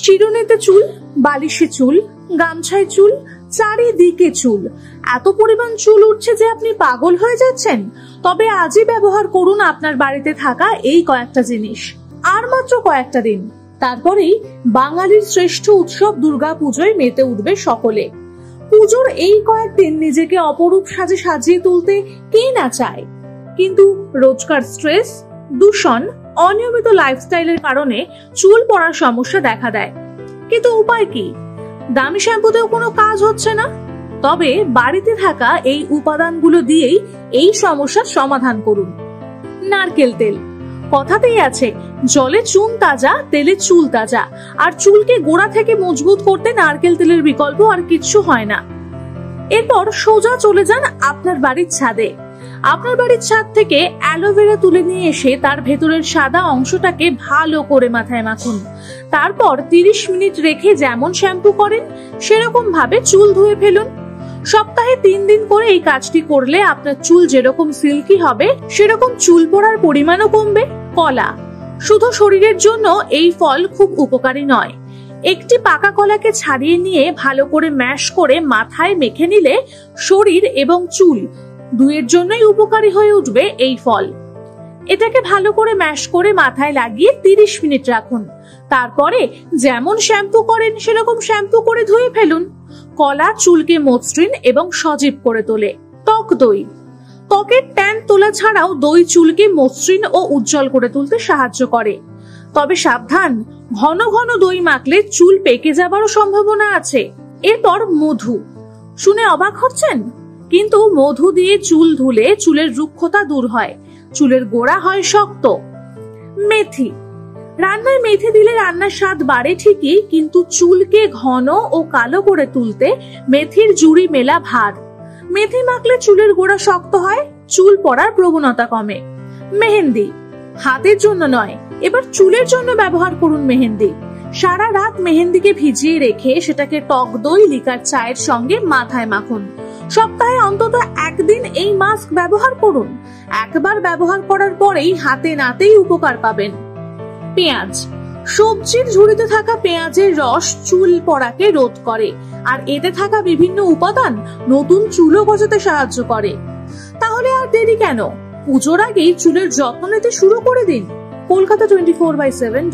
চিরুনিতে চুল, বালিশে চুল, গামছায় চুল, চারিদিকে চুল, এত পরিমাণ চুল উঠছে যে আপনি পাগল হয়ে যাচ্ছেন। তবে আজই ব্যবহার করুন আপনার বাড়িতে থাকা এই কয়েকটা জিনিস। আর মাত্র কয়েকটা দিন, তারপরেই বাঙালির শ্রেষ্ঠ উৎসব দুর্গাপুজোয় মেতে উঠবে সকলে। পুজোর এই কয়েকদিন নিজেকে অপরূপ সাজে সাজিয়ে তুলতে কে না চায়, কিন্তু রোজকার স্ট্রেস, দূষণ, অনিয়মিত লাইফস্টাইলের কারণে চুল পড়ার সমস্যা দেখা দেয়। কিন্তু উপায় কি? দামি শ্যাম্পুতেও কোনো কাজ হচ্ছে না। তবে বাড়িতে থাকা এই উপাদানগুলো দিয়েই এই সমস্যার সমাধান করুন। নারকেল তেল। কথাতেই আছে, জলে চুন তাজা, তেলে চুল তাজা। আর চুলকে গোড়া থেকে মজবুত করতে নারকেল তেলের বিকল্প আর কিচ্ছু হয় না। এরপর সোজা চলে যান আপনার বাড়ির ছাদে। আপনার বাড়ির ছাদ থেকে অ্যালোভেরা তুলে নিয়ে এসে তার ভেতরের সাদা অংশটাকে ভালো করে মাথায় মাখুন। তারপর 30 মিনিট রেখে যেমন শ্যাম্পু করেন সেরকম ভাবে চুল ধুয়ে ফেলুন। সপ্তাহে 3 দিন করে এই কাজটি করলে আপনার চুল যেরকম সিল্কি হবে সেরকম চুল পড়ার পরিমাণও কমবে। কলা। শুধু শরীরের জন্য এই ফল খুব উপকারী নয়। একটি পাকা কলাকে ছাড়িয়ে নিয়ে ভালো করে ম্যাশ করে মাথায় মেখে নিলে শরীর এবং চুল দুয়ের জন্যই উপকারী হয়ে উঠবে এই ফল। এটাকে ভালো করে ম্যাশ করে মাথায় লাগিয়ে 30 মিনিট রাখুন। তারপরে যেমন শ্যাম্পু করেন সেরকম শ্যাম্পু করে ধুয়ে ফেলুন। কলা চুলকে মসৃণ এবং সজীব করে তোলে। ত্বক দই। ত্বকের ট্যান তোলা ছাড়াও দই চুলকে মসৃণ ও উজ্জ্বল করে তুলতে সাহায্য করে। তবে সাবধান, ঘন ঘন দই মাখলে চুল পেকে যাবারও সম্ভাবনা আছে। এরপর মধু। শুনে অবাক হচ্ছেন, কিন্তু মধু দিয়ে চুল ধুলে চুলের রুক্ষতা দূর হয়, চুলের গোড়া হয় শক্ত। মেথি। রান্নায় মেথি দিলে রান্নার স্বাদ বাড়ে ঠিকই, কিন্তু চুলকে ঘন ও কালো করে তুলতে মেথির জুড়ি মেলা ভার। মেথি মাখলে চুলের গোড়া শক্ত হয়, চুল পড়ার প্রবণতা কমে। মেহেন্দি। হাতের জন্য নয়, এবার চুলের জন্য ব্যবহার করুন মেহেন্দি। সারা রাত মেহেন্দিকে ভিজিয়ে রেখে সেটাকে টক দই লিকার চায়ের সঙ্গে মাথায় মাখুন। সপ্তাহে অন্তত একদিন এই মাস্ক ব্যবহার করুন। একবার ব্যবহার করার পরেই হাতে নাতেই উপকার পাবেন। পেঁয়াজ। সবজির ঝুড়িতে থাকা পেঁয়াজের রস চুল পড়াকে রোধ করে, আর এতে থাকা বিভিন্ন উপাদান নতুন চুলও গজাতে সাহায্য করে। তাহলে আর দেরি কেন? পুজোর আগেই চুলের যত্ন নিতে শুরু করে দিন। কলকাতা 24/7.in